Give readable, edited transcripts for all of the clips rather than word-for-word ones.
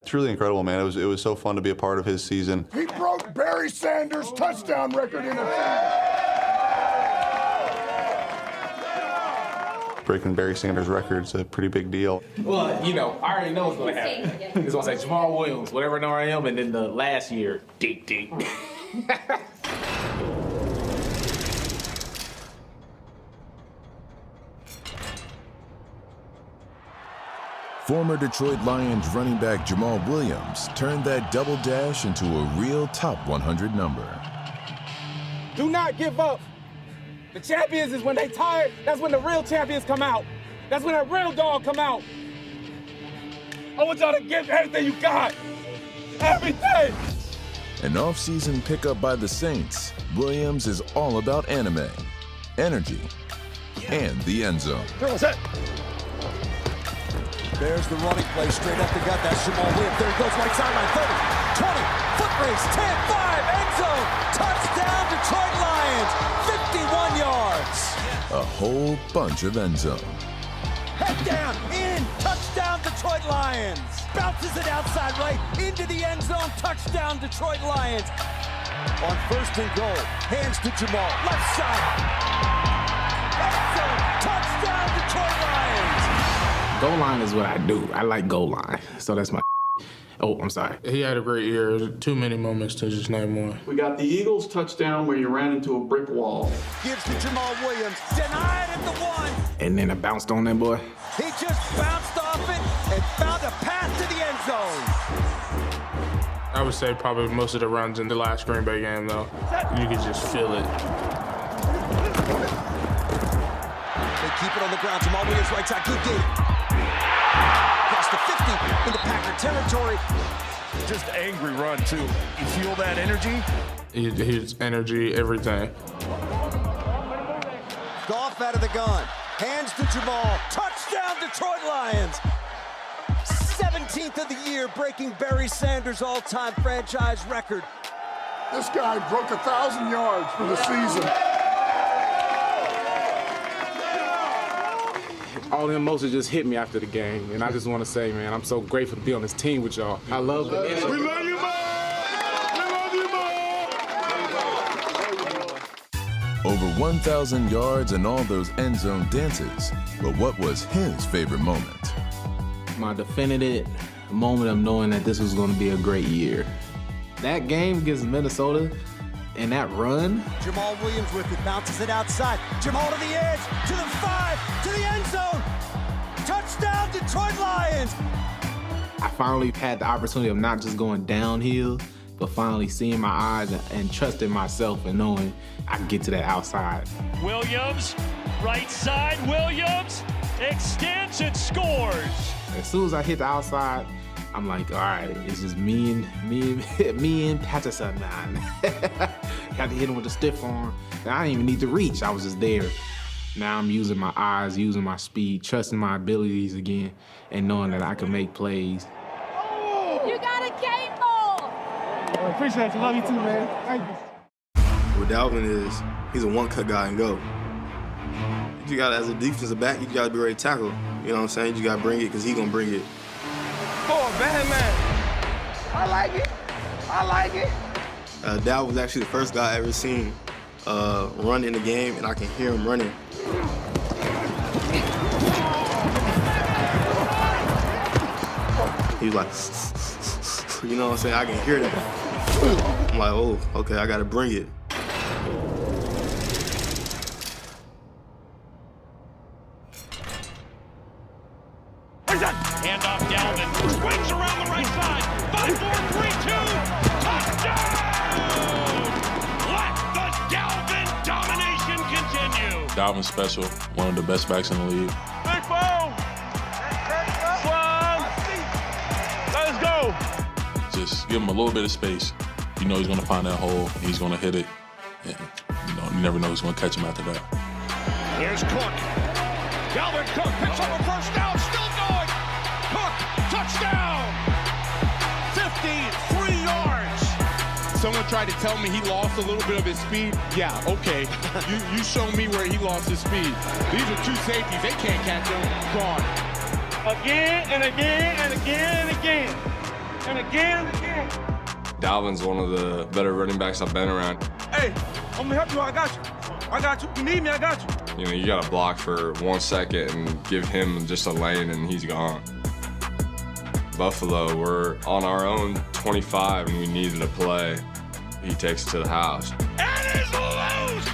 It's really incredible, man. It was so fun to be a part of his season. He broke Barry Sanders' touchdown record in a season. Breaking Barry Sanders' record's a pretty big deal. Well, you know, I already know what's going to happen. It's going to say Jamal Williams, whatever number I am, and then the last year, deep. Former Detroit Lions running back Jamal Williams turned that double dash into a real top 100 number. Do not give up. The champions is when they tired, that's when the real champions come out. That's when a real dog come out. I want y'all to give everything you got. Everything. An off-season pickup by the Saints, Williams is all about anime, energy, and the end zone. There's the running play straight up the gut. That's Jamal Williams. There he goes, right sideline, 30, 20, foot race, 10, 5, end zone. Touchdown, Detroit Lions, 51 yards. A whole bunch of end zone. Head down, in, touchdown, Detroit Lions. Bounces it outside right, into the end zone, touchdown, Detroit Lions. On first and goal, hands to Jamal, left side. End zone, touchdown, Detroit Lions. Goal line is what I do. I like goal line, so that's my. Oh, I'm sorry. He had a great year. Too many moments to just name one. We got the Eagles touchdown where you ran into a brick wall. Gives to Jamal Williams, denied at the 1. And then I bounced on that boy. He just bounced off it and found a path to the end zone. I would say probably most of the runs in the last Green Bay game, though. You could just feel it. They keep it on the ground. Jamal Williams right side, good game. Across the 50 into Packer territory. Just angry run, too. You feel that energy? His energy, everything. Goff out of the gun. Hands to Jamal. Touchdown, Detroit Lions. 17th of the year, breaking Barry Sanders' all-time franchise record. This guy broke 1,000 yards for the season. All the emotions just hit me after the game, and I just want to say, man, I'm so grateful to be on this team with y'all. I love the energy. We love you, man! We love you, man! Over 1,000 yards and all those end zone dances. But what was his favorite moment? My definitive moment of knowing that this was going to be a great year. That game against Minnesota and that run. Jamal Williams with it, bounces it outside. Jamal to the edge, to the 5, to the end zone. Touchdown, Detroit Lions. I finally had the opportunity of not just going downhill, but finally seeing my eyes and trusting myself and knowing I can get to that outside. Williams, right side, Williams, extends and scores. As soon as I hit the outside, I'm like, all right, it's just me and Patterson, man. Had to hit him with a stiff arm. I didn't even need to reach. I was just there. Now I'm using my eyes, using my speed, trusting my abilities again, and knowing that I can make plays. You got a game ball! I appreciate you. Love you too, man. Thank you. What Dalvin is, he's a one-cut guy and go. You got, as a defensive back, you got to be ready to tackle. You know what I'm saying? You got to bring it because he's going to bring it. Oh, man. I like it. I like it. Dalvin was actually the first guy I ever seen run in the game, and I can hear him running. He was like, you know what I'm saying? I can hear that. I'm like, oh, okay, I got to bring it. Handoff Dalvin, swings around the right side. 5-4-3-2, touchdown! Let the Dalvin domination continue. Dalvin's special, one of the best backs in the league. Big ball! Let's go! Just give him a little bit of space. You know he's going to find that hole, and he's going to hit it. And, you never know who's going to catch him after that. Here's Cook. Dalvin Cook picks up a first down, still going. Cook, touchdown! 53 yards. Someone tried to tell me he lost a little bit of his speed. Yeah, okay. you show me where he lost his speed. These are two safeties. They can't catch him. Gone. Again and again and again and again. And again. Dalvin's one of the better running backs I've been around. Hey, I'm gonna help you. I got you. I got you. You need me, I got you. You know, you got to block for 1 second and give him just a lane and he's gone. Buffalo, we're on our own 25 and we needed a play. He takes it to the house. And is loose!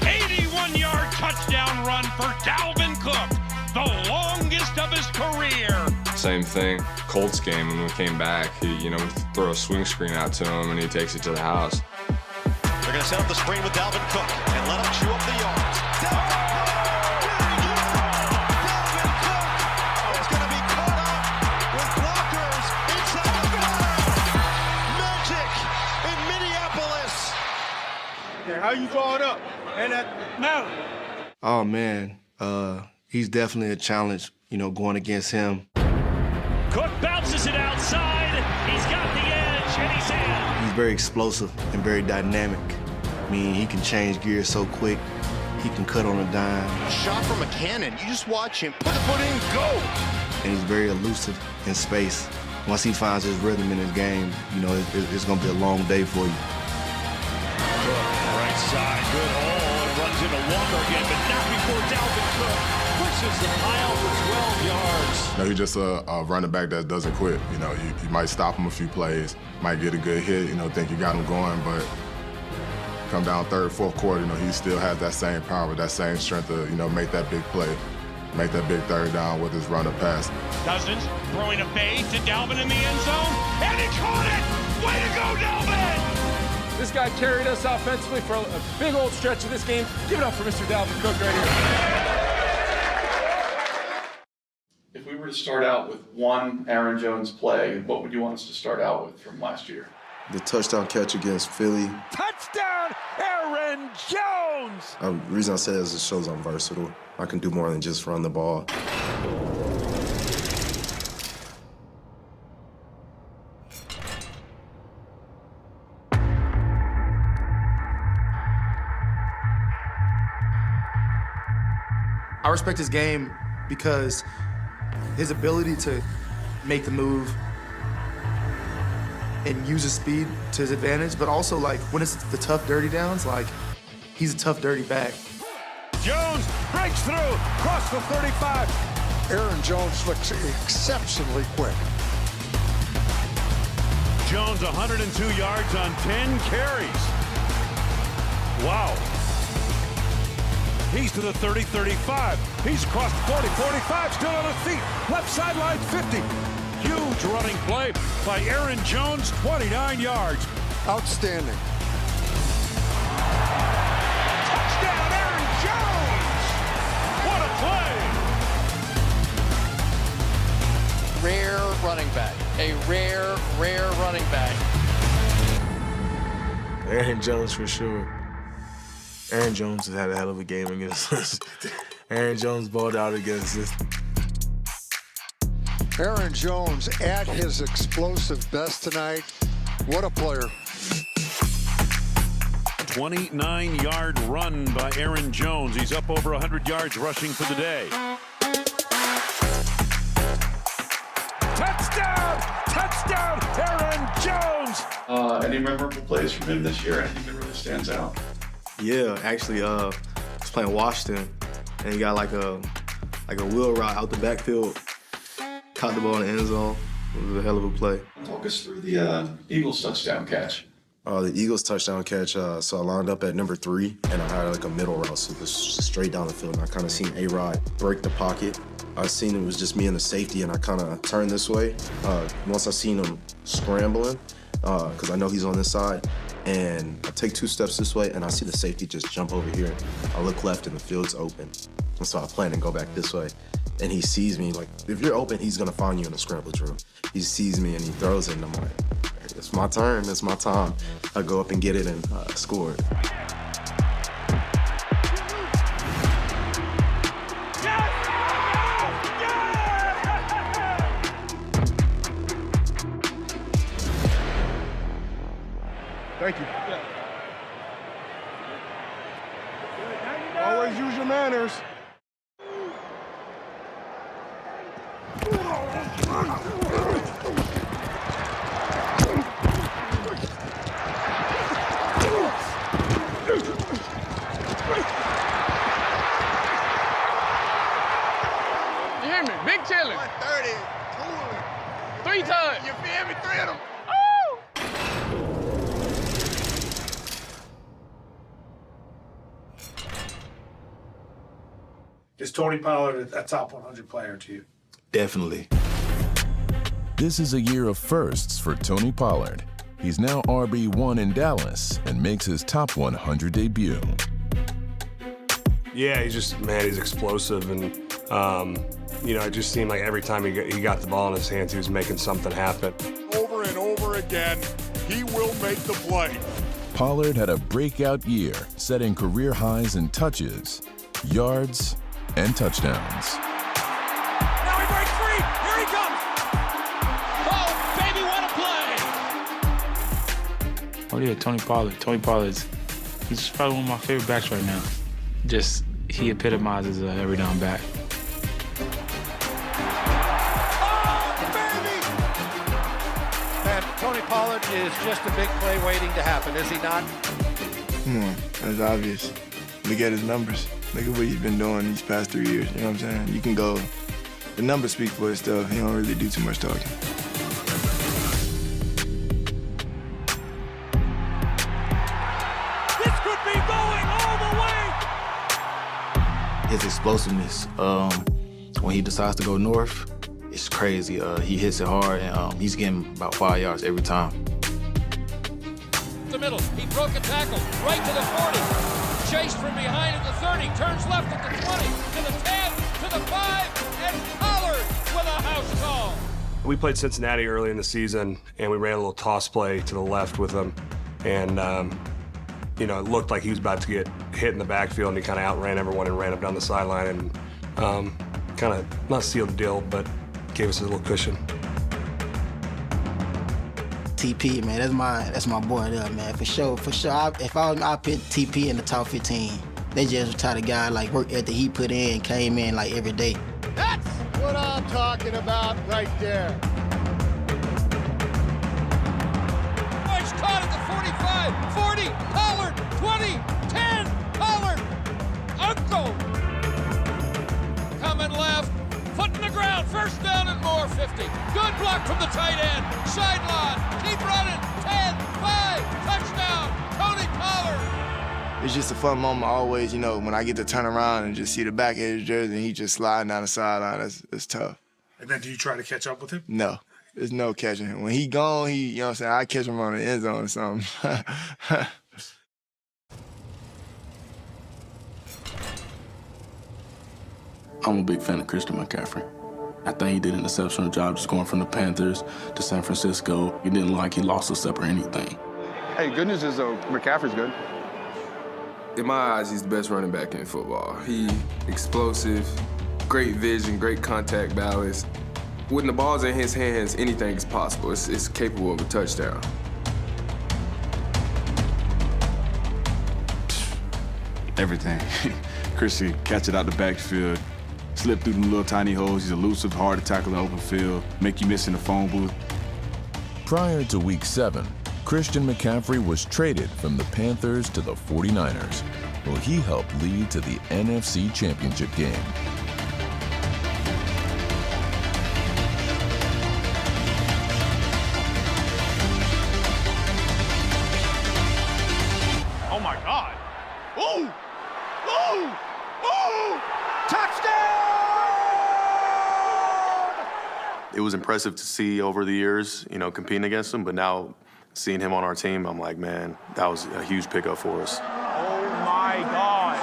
81-yard touchdown run for Dalvin Cook, the longest of his career. Same thing, Colts game when we came back. We throw a swing screen out to him and he takes it to the house. They're going to set up the screen with Dalvin Cook and let him chew up the yards. Dalvin Cook is going to be caught up with blockers inside the 5. Magic in Minneapolis. Yeah, how you draw it up? And that matter. Oh, man. He's definitely a challenge, going against him. Cook bounces it outside. He's got the edge, and he's in. He's very explosive and very dynamic. I mean, he can change gears so quick. He can cut on a dime. Shot from a cannon. You just watch him put the foot in, go. And he's very elusive in space. Once he finds his rhythm in his game, it's going to be a long day for you. Right side, good hole, and runs into Walker again, but not before Dalvin Cook pushes the pile for 12 yards. He's just a running back that doesn't quit. You might stop him a few plays, might get a good hit, think you got him going, but come down third, fourth quarter, he still has that same power, that same strength to, make that big play, make that big third down with his run or pass. Cousins throwing a fade to Dalvin in the end zone, and he caught it! Way to go, Dalvin! This guy carried us offensively for a big old stretch of this game. Give it up for Mr. Dalvin Cook right here. If we were to start out with one Aaron Jones play, what would you want us to start out with from last year? The touchdown catch against Philly. Touchdown, Aaron Jones! The reason I say that is it shows I'm versatile. I can do more than just run the ball. I respect his game because his ability to make the move and use his speed to his advantage, but also, when it's the tough, dirty downs, he's a tough, dirty back. Jones breaks through, across the 35. Aaron Jones looks exceptionally quick. Jones 102 yards on 10 carries. Wow. He's to the 30, 35. He's crossed 40, 45, still on his feet. Left sideline 50. Huge running play by Aaron Jones, 29 yards. Outstanding. Touchdown, Aaron Jones! What a play! Rare running back. A rare running back. Aaron Jones for sure. Aaron Jones has had a hell of a game against us. Aaron Jones balled out against us. Aaron Jones at his explosive best tonight. What a player. 29-yard run by Aaron Jones. He's up over 100 yards rushing for the day. Touchdown! Touchdown, Aaron Jones! Any memorable plays from him this year? Anything that really stands out? Yeah, actually, I was playing Washington, and he got like a wheel route out the backfield, caught the ball in the end zone. It was a hell of a play. Talk us through the Eagles touchdown catch. The Eagles touchdown catch, so I lined up at number 3, and I had a middle route, so it was straight down the field, and I kind of seen A-Rod break the pocket. I seen it was just me and the safety, and I kind of turned this way. Once I seen him scrambling, because I know he's on this side, and I take 2 steps this way, and I see the safety just jump over here. I look left, and the field's open. And so I plan to go back this way. And he sees me, if you're open, he's gonna find you in the scramble drill. He sees me, and he throws it, and I'm like, it's my turn, it's my time. I go up and get it, and score it. Thank you. Always use your manners. it. You feel me? 3 of them. Is Tony Pollard a top 100 player to you? Definitely. This is a year of firsts for Tony Pollard. He's now RB1 in Dallas and makes his top 100 debut. Yeah, he's explosive, and it just seemed like every time he got the ball in his hands, he was making something happen. Over and over again, he will make the play. Pollard had a breakout year, setting career highs in touches, yards, and touchdowns. Now he breaks free. Here he comes. Oh, baby, what a play. Oh, yeah, Tony Pollard. Tony Pollard's, he's probably one of my favorite backs right now. He epitomizes every down back. And Tony Pollard is just a big play waiting to happen, is he not? Come on, that's obvious. Look at his numbers. Look at what he's been doing these past 3 years. You know what I'm saying? You can go. The numbers speak for itself. He don't really do too much talking. This could be going all the way. His explosiveness, when he decides to go north, it's crazy. He hits it hard, and he's getting about 5 yards every time. The middle, he broke a tackle, right to the 40. Chased from behind at the 30, turns left at the 20, to the 10, to the 5, and Pollard with a house call. We played Cincinnati early in the season, and we ran a little toss play to the left with him, and it looked like he was about to get hit in the backfield, and he kind of outran everyone and ran up down the sideline, and kind of not sealed the deal, but gave us a little cushion. TP, man, that's my boy there, man, for sure. If I put TP in the top 15, they just retired a guy like work ethic he put in, came in like every day. That's what I'm talking about right there. He's caught at the 45, 40, Pollard, 20, 10, Pollard, Uncle. Coming left, foot in the ground, first down and more, 50. Good block from the tight end, sideline, keep running, 10, 5, touchdown, Tony Pollard. It's just a fun moment always, when I get to turn around and just see the back of his jersey and he just sliding down the sideline. It's tough. And then do you try to catch up with him? No, there's no catching him. When he gone, I catch him on the end zone or something. I'm a big fan of Christian McCaffrey. I think he did an exceptional job just going from the Panthers to San Francisco. He didn't look like he lost a step or anything. Hey, good news is, McCaffrey's good. In my eyes, he's the best running back in football. He explosive, great vision, great contact balance. When the ball's in his hands, anything is possible. It's capable of a touchdown. Everything. Christian catch it out the backfield, slip through them little tiny holes. He's elusive, hard to tackle in the open field, make you miss in the phone booth. Prior to Week 7, Christian McCaffrey was traded from the Panthers to the 49ers, where he helped lead to the NFC Championship game. Oh my God. Ooh! Ooh! Ooh! It was impressive to see over the years, competing against him, but now seeing him on our team, I'm like, man, that was a huge pickup for us. Oh my God.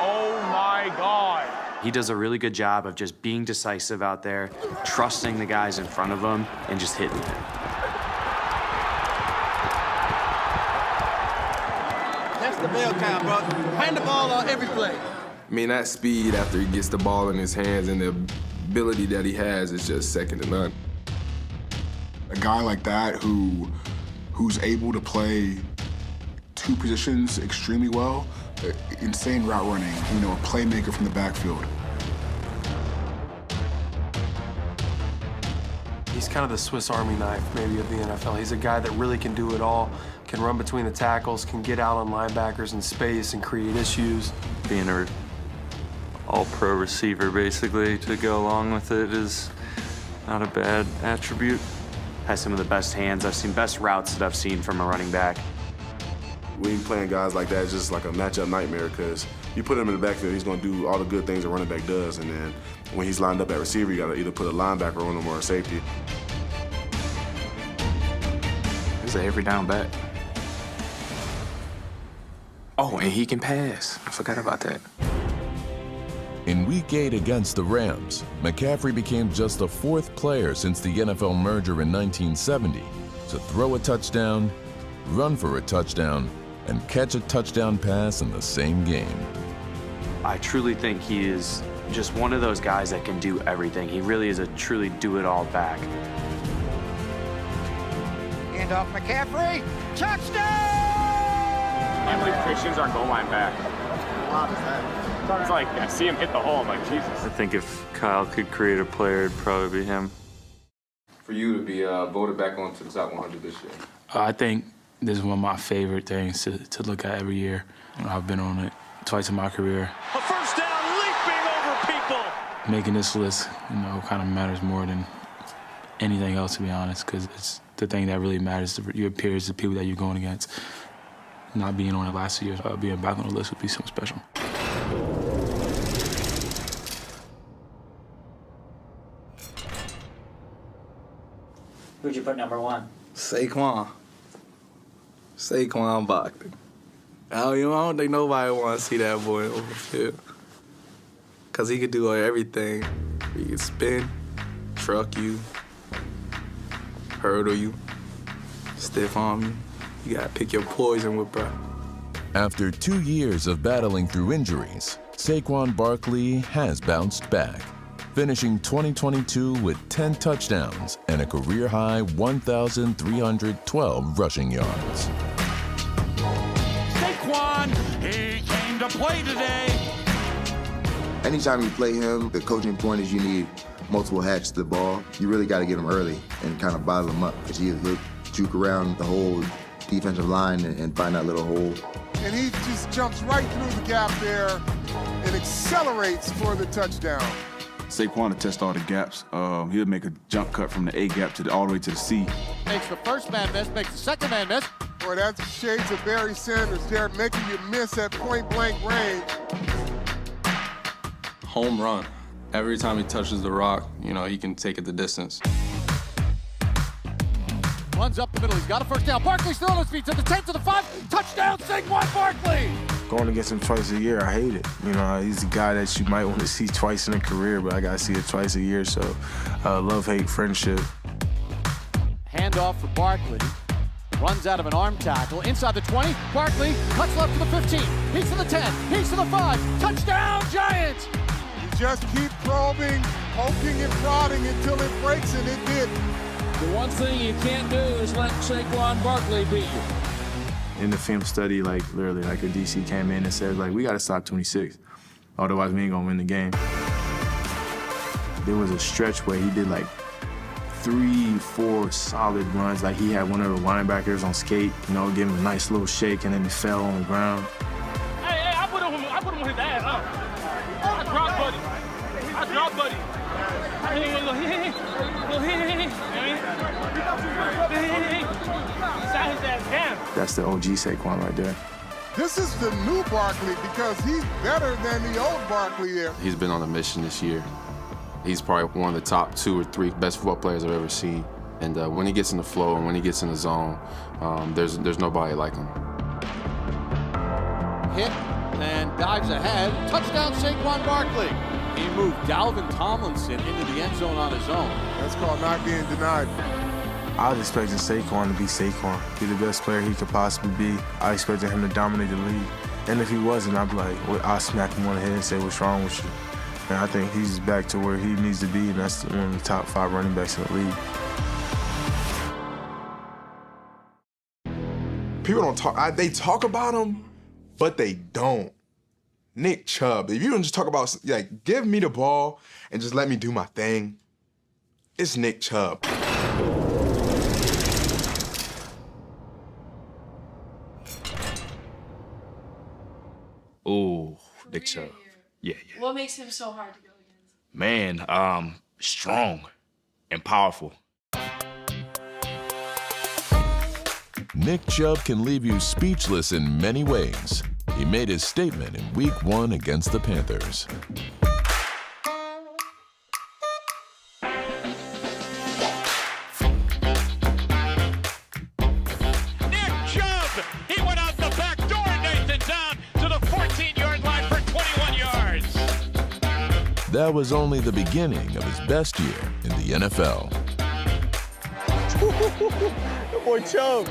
Oh my God. He does a really good job of just being decisive out there, trusting the guys in front of him, and just hitting it. That's the bell count, bro. Hand the ball on every play. I mean, that speed after he gets the ball in his hands and the ability that he has is just second to none. A guy like that who's able to play two positions extremely well, insane route running, a playmaker from the backfield. He's kind of the Swiss Army knife, maybe, of the NFL. He's a guy that really can do it all, can run between the tackles, can get out on linebackers in space and create issues. Being an all-pro receiver, basically, to go along with it is not a bad attribute. Has some of the best hands I've seen, best routes that I've seen from a running back. When you playing guys like that, it's just like a matchup nightmare because you put him in the backfield, he's going to do all the good things a running back does, and then when he's lined up at receiver, you got to either put a linebacker on him or a safety. He's an every down back. Oh, and he can pass. I forgot about that. In Week 8 against the Rams, McCaffrey became just the 4th player since the NFL merger in 1970 to throw a touchdown, run for a touchdown, and catch a touchdown pass in the same game. I truly think he is just one of those guys that can do everything. He really is a truly do-it-all back. Hand off McCaffrey. Touchdown! I can't believe Christian's our goal line back. It's like, I see him hit the hole, I'm like, Jesus. I think if Kyle could create a player, it'd probably be him. For you to be voted back onto the top 100 this year? I think this is one of my favorite things to look at every year. I've been on it twice in my career. A first down, leaping over people. Making this list, kind of matters more than anything else, to be honest, because it's the thing that really matters to your peers, the people that you're going against. Not being on it last year, being back on the list would be something special. Who'd you put number 1? Saquon Barkley. I don't think nobody want to see that boy over the field. Because he could do everything. He could spin, truck you, hurdle you, stiff arm you. You got to pick your poison with, bro. After 2 years of battling through injuries, Saquon Barkley has bounced back, finishing 2022 with 10 touchdowns and a career-high 1,312 rushing yards. Saquon, he came to play today. Anytime you play him, the coaching point is you need multiple hats to the ball. You really got to get him early and kind of bottle him up because he'll juke around the whole defensive line and find that little hole. And he just jumps right through the gap there and accelerates for the touchdown. Saquon to test all the gaps. He'll make a jump cut from the A gap all the way to the C. Makes the first man miss, makes the second man miss. Boy, that's shades of Barry Sanders there, making you miss at point-blank range. Home run. Every time he touches the rock, he can take it the distance. Runs up the middle, he's got a first down. Barkley still on his feet to the 10, to the 5. Touchdown, Saquon Barkley! Going against him twice a year, I hate it. He's a guy that you might want to see twice in a career, but I got to see it twice a year, so love-hate friendship. Handoff for Barkley. Runs out of an arm tackle. Inside the 20, Barkley cuts left to the 15. He's to the 10, he's to the 5. Touchdown, Giants! You just keep probing, poking and prodding until it breaks, and it did. The one thing you can't do is let Saquon Barkley beat you. In the film study, literally, a DC came in and said, we got to stop 26. Otherwise, we ain't going to win the game. There was a stretch where he did, 3-4 solid runs. He had one of the linebackers on skate, give him a nice little shake, and then he fell on the ground. Hey, I put him on his ass, huh? I dropped Buddy. That's the OG Saquon right there. This is the new Barkley because he's better than the old Barkley there. He's been on a mission this year. He's probably one of the top 2 or 3 best football players I've ever seen. And when he gets in the flow and when he gets in the zone, there's nobody like him. Hit and dives ahead. Touchdown, Saquon Barkley. He moved Dalvin Tomlinson into the end zone on his own. That's called not being denied. I was expecting Saquon to be Saquon, be the best player he could possibly be. I expected him to dominate the league. And if he wasn't, I'd be I'll smack him on the head and say, what's wrong with you? And I think he's back to where he needs to be, and that's one of the top 5 running backs in the league. People don't talk, they talk about him, but they don't. Nick Chubb, if you don't just talk about, give me the ball and just let me do my thing, it's Nick Chubb. Ooh, Nick Chubb. Yeah. What makes him so hard to go against? Man, strong. and powerful. Nick Chubb can leave you speechless in many ways. He made his statement in Week 1 against the Panthers. Nick Chubb, he went out the back door, Nathan, down to the 14-yard line for 21 yards. That was only the beginning of his best year in the NFL. Good boy, Chubb.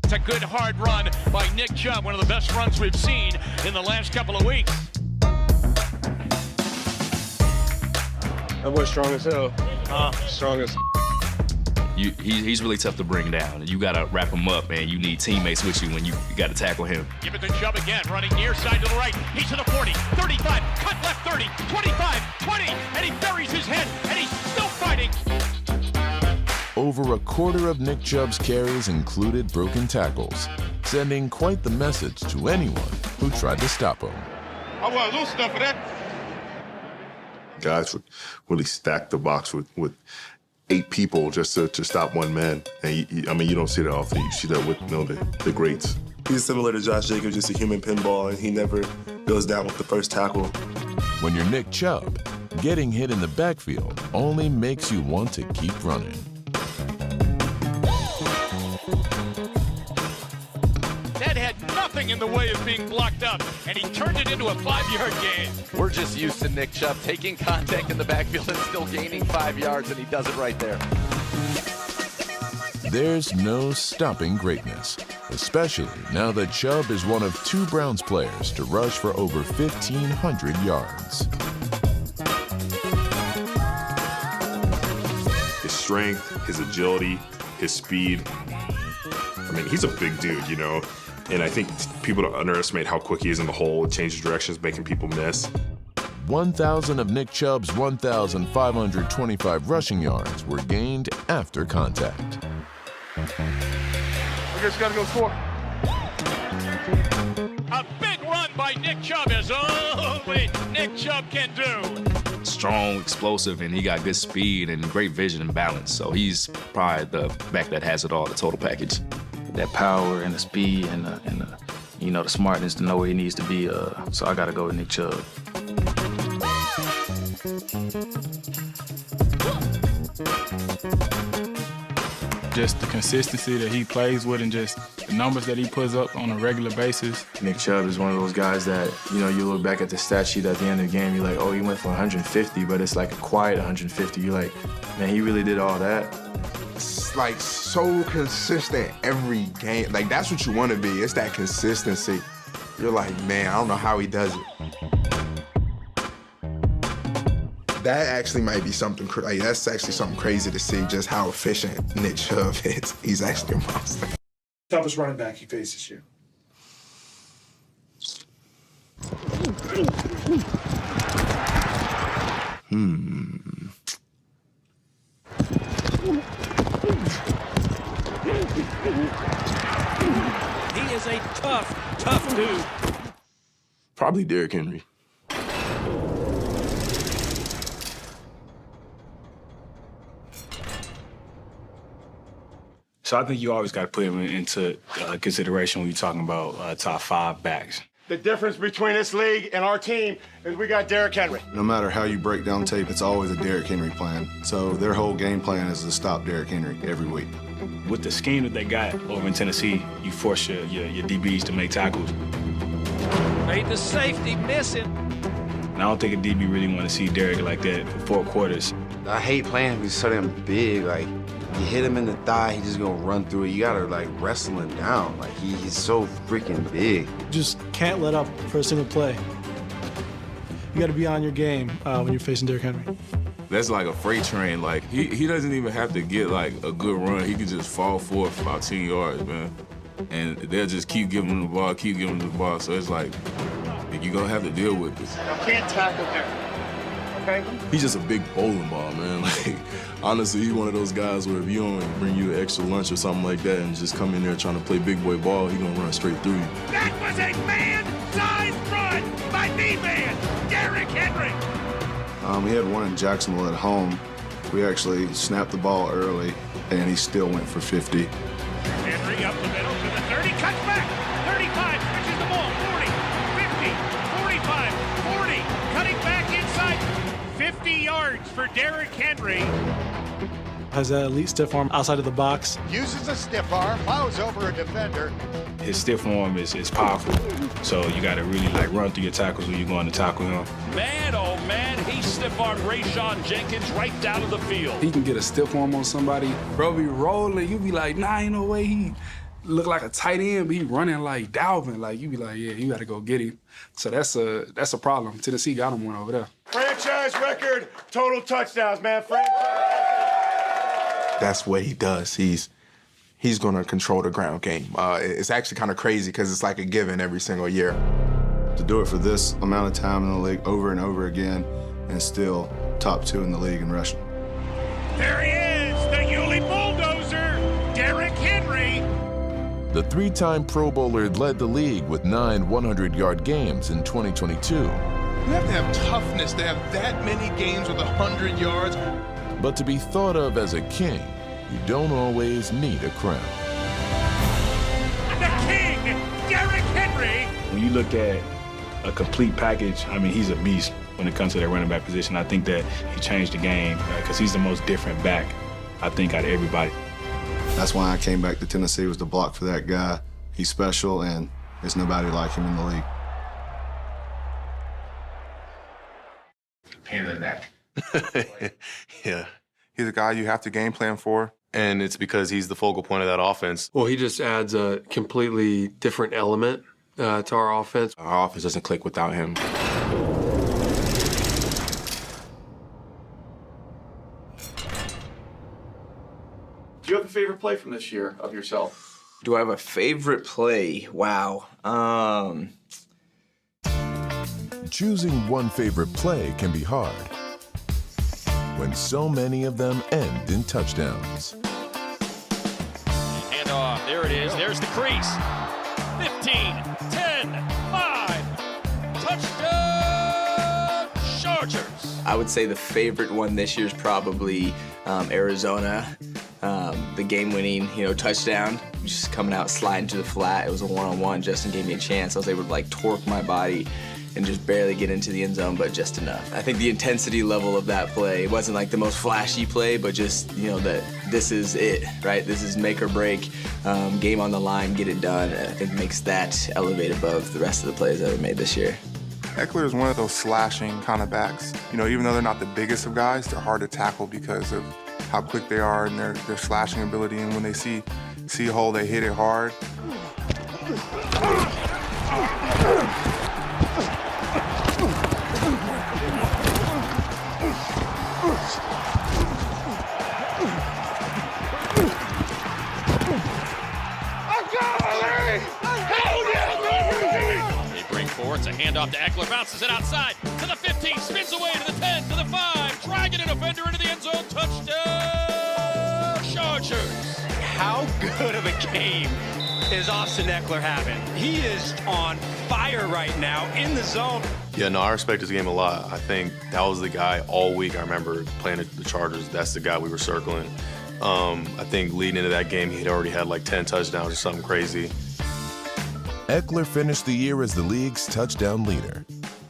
It's a good hard run by Nick Chubb, one of the best runs we've seen in the last couple of weeks. That boy's strong as hell. Strong as He's really tough to bring down. You got to wrap him up, and you need teammates with you when you got to tackle him. Give it to Chubb again, running near side to the right. He's to the 40, 35, cut left 30, 25, 20, and he buries his head, and he's still fighting. Over a quarter of Nick Chubb's carries included broken tackles, sending quite the message to anyone who tried to stop him. I want loose enough for that. Guys would really stack the box with 8 people just to stop one man. And you don't see that often. You see that with the greats. He's similar to Josh Jacobs, just a human pinball, and he never goes down with the first tackle. When you're Nick Chubb, getting hit in the backfield only makes you want to keep running. That had nothing in the way of being blocked up, and he turned it into a 5-yard gain. We're just used to Nick Chubb taking contact in the backfield and still gaining 5 yards, and he does it right there. There's no stopping greatness, especially now that Chubb is one of 2 Browns players to rush for over 1,500 yards. His strength, his agility, his speed. I mean, he's a big dude, you know? And I think people don't underestimate how quick he is in the hole. It changes directions, making people miss. 1,000 of Nick Chubb's 1,525 rushing yards were gained after contact. I guess you gotta go score. A big run by Nick Chubb is only Nick Chubb can do. Strong, explosive, and he got good speed and great vision and balance. So he's probably the back that has it all, the total package. That power and the speed and the smartness to know where he needs to be. So I got to go with Nick Chubb. Just the consistency that he plays with and just the numbers that he puts up on a regular basis. Nick Chubb is one of those guys that, you look back at the stat sheet at the end of the game, you're like, oh, he went for 150, but it's like a quiet 150. You're like, man, he really did all that. It's like so consistent every game. Like, that's what you want to be. It's that consistency. You're like, man, I don't know how he does it. That actually might be something, that's actually something crazy to see, just how efficient Nick Chubb is. He's actually a monster. Toughest running back he faced this year. He is a tough dude. Probably Derrick Henry. So I think you always got to put him into consideration when you're talking about top 5 backs. The difference between this league and our team is we got Derrick Henry. No matter how you break down tape, it's always a Derrick Henry plan. So their whole game plan is to stop Derrick Henry every week. With the scheme that they got over in Tennessee, you force your DBs to make tackles. Made the safety missing. And I don't think a DB really want to see Derrick like that for 4 quarters. I hate playing him. He's so damn big. Like, you hit him in the thigh, he's just gonna run through it. You gotta, wrestle him down. Like, he's so freaking big. Just can't let up for a single play. You gotta be on your game when you're facing Derrick Henry. That's like a freight train. Like, he doesn't even have to get, a good run. He can just fall forward for about 10 yards, man. And they'll just keep giving him the ball, So it's like, you're gonna have to deal with this. I can't tackle him. Okay? He's just a big bowling ball, man. Like, honestly, he's one of those guys where if you don't bring you an extra lunch or something like that and just come in there trying to play big boy ball, he's gonna run straight through you. That was a man-sized run by the man, Derrick Henry. We had one in Jacksonville at home. We actually snapped the ball early, and he still went for 50. Henry up the middle to the 30, cuts back, 35, switches the ball, 40, 50, 45, 40, cutting back inside, 50 yards for Derrick Henry. Has that elite stiff arm outside of the box. Uses a stiff arm, plows over a defender. His stiff arm is powerful, so you got to really run through your tackles when you're going to tackle him. Man, oh man, he stiff-armed Rayshon Jenkins right down to the field. He can get a stiff arm on somebody, bro, be rolling, you be like, nah, ain't no way he look like a tight end, but he running like Dalvin. Like, you be like, yeah, you got to go get him. So that's a problem. Tennessee got him one over there. Franchise record, total touchdowns, man. That's what he does. He's going to control the ground game. It's actually kind of crazy because it's like a given every single year. To do it for this amount of time in the league over and over again and still top 2 in the league in rushing. There he is, the Yulee bulldozer, Derrick Henry. The 3-time Pro Bowler led the league with 9 100-yard games in 2022. You have to have toughness to have that many games with 100 yards. But to be thought of as a king, you don't always need a crown. The king, Derrick Henry. When you look at a complete package, I mean, he's a beast when it comes to that running back position. I think that he changed the game because he's the most different back, I think, out of everybody. That's why I came back to Tennessee, was to block for that guy. He's special, and there's nobody like him in the league. Pain in the neck. Yeah. He's a guy you have to game plan for. And it's because he's the focal point of that offense. Well, he just adds a completely different element to our offense. Our offense doesn't click without him. Do you have a favorite play from this year of yourself? Do I have a favorite play? Wow. Choosing one favorite play can be hard when so many of them end in touchdowns. Hand off. There it is. There's the crease. 15, 10, 5. Touchdown, Chargers. I would say the favorite one this year is probably Arizona. The game-winning, touchdown, just coming out sliding to the flat. It was a one-on-one. Justin gave me a chance. I was able to torque my body and just barely get into the end zone, but just enough. I think the intensity level of that play, it wasn't the most flashy play, but just, that this is it, right? This is make or break, game on the line, get it done. I think makes that elevate above the rest of the plays that were made this year. Ekeler is one of those slashing kind of backs. Even though they're not the biggest of guys, they're hard to tackle because of how quick they are and their slashing ability. And when they see a hole, they hit it hard. It's a handoff to Ekeler, bounces it outside to the 15, spins away to the 10, to the 5, trying to get a defender into the end zone. Touchdown, Chargers. How good of a game is Austin Ekeler having? He is on fire right now in the zone. Yeah, no, I respect his game a lot. I think that was the guy all week. I remember playing the Chargers. That's the guy we were circling. I think leading into that game, he'd already had 10 touchdowns or something crazy. Ekeler finished the year as the league's touchdown leader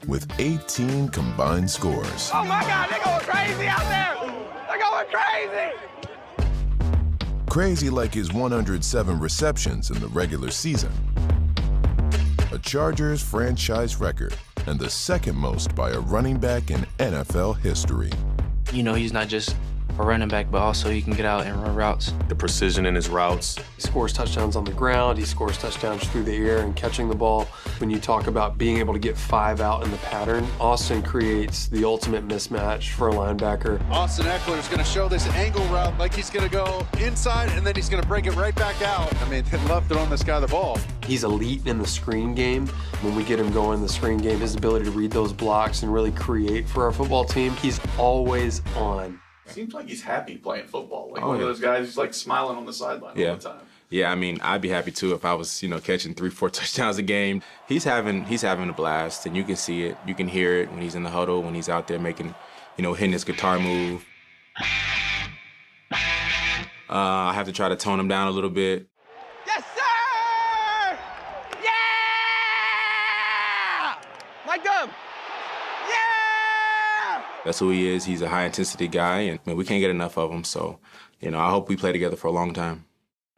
with 18 combined scores. Oh my God, they're going crazy out there! They're going crazy! Crazy like his 107 receptions in the regular season. A Chargers franchise record and the second most by a running back in NFL history. He's not just a running back, but also he can get out and run routes. The precision in his routes. He scores touchdowns on the ground. He scores touchdowns through the air and catching the ball. When you talk about being able to get 5 out in the pattern, Austin creates the ultimate mismatch for a linebacker. Austin Ekeler is going to show this angle route like he's going to go inside and then he's going to break it right back out. I mean, they love throwing this guy the ball. He's elite in the screen game. When we get him going in the screen game, his ability to read those blocks and really create for our football team, he's always on. Seems like he's happy playing football. One of those guys who's smiling on the sideline all the time. Yeah, I mean, I'd be happy too if I was, catching 3-4 touchdowns a game. He's having a blast, and you can see it, you can hear it when he's in the huddle, when he's out there making hitting his guitar move. I have to try to tone him down a little bit. Yes, sir! Yeah! Mike Dub! Yeah! That's who he is. He's a high-intensity guy, and we can't get enough of him. So, I hope we play together for a long time.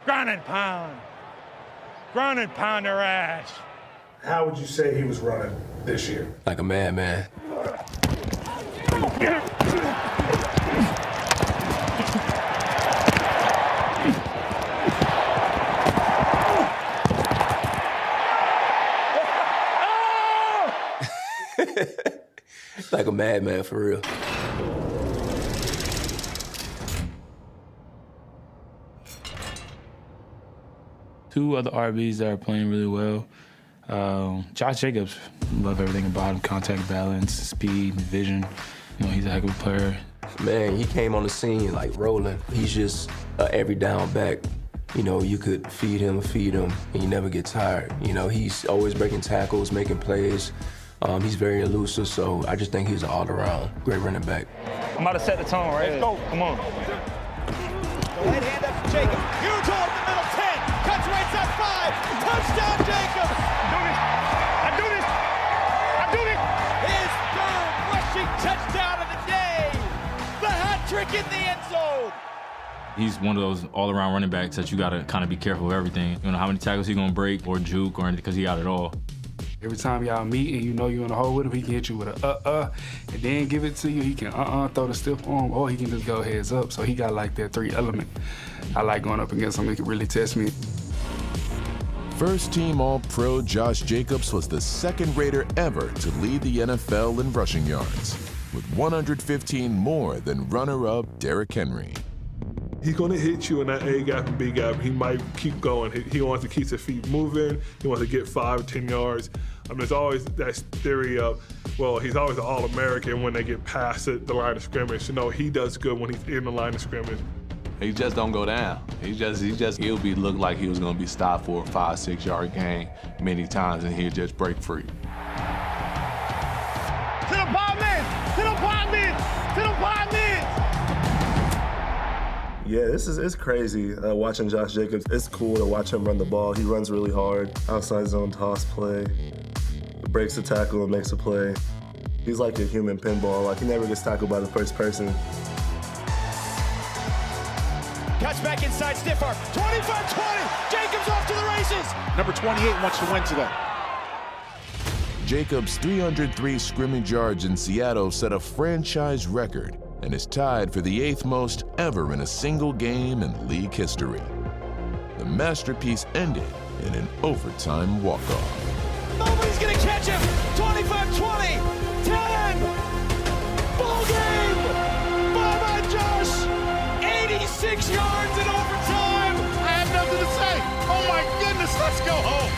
Ground and pound. Ground and pound their ass. How would you say he was running this year? Like a madman. Like a madman, for real. Two other RBs that are playing really well. Josh Jacobs, love everything about him: contact balance, speed, vision. He's a heck of a player. Man, he came on the scene like rolling. He's just an every down back. You could feed him, and he never gets tired. He's always breaking tackles, making plays. He's very elusive, so I just think he's an all-around great running back. I'm about to set the tone, right? Let's go. Come on. The right hand up to Jacobs. Huge hole in the middle, 10. Cuts right side, 5. Touchdown, Jacobs. I do this. His third rushing touchdown of the day. The hat trick in the end zone. He's one of those all-around running backs that you got to kind of be careful of everything. How many tackles he's going to break or juke or anything, because he got it all. Every time y'all meet and you're in the hole with him, he can hit you with a and then give it to you. He can throw the stiff arm, or he can just go heads up. So he got like that 3 element. I like going up against him. He can really test me. First-team All-Pro Josh Jacobs was the second Raider ever to lead the NFL in rushing yards, with 115 more than runner-up Derrick Henry. He's going to hit you in that A gap and B gap. He might keep going. He wants to keep his feet moving. He wants to get 5 or 10 yards. There's always that theory of, well, he's always an All-American when they get past the line of scrimmage. He does good when he's in the line of scrimmage. He just don't go down. He'll look like he was going to be stopped for a 5-6 yard gain many times, and he'll just break free. To the ball man! To the ball man! To the ball man! Yeah, it's crazy watching Josh Jacobs. It's cool to watch him run the ball. He runs really hard, outside zone toss play, breaks the tackle and makes a play. He's like a human pinball. He never gets tackled by the first person. Cuts back inside, stiff arm. 25-20. Jacobs off to the races. Number 28 wants to win today. Jacobs' 303 scrimmage yards in Seattle set a franchise record and is tied for the 8th most ever in a single game in league history. The masterpiece ended in an overtime walk-off. Nobody's gonna catch him. 25-20. 10. Ball game. Bye-bye, Josh. 86 yards in overtime. I have nothing to say. Oh my goodness, let's go home.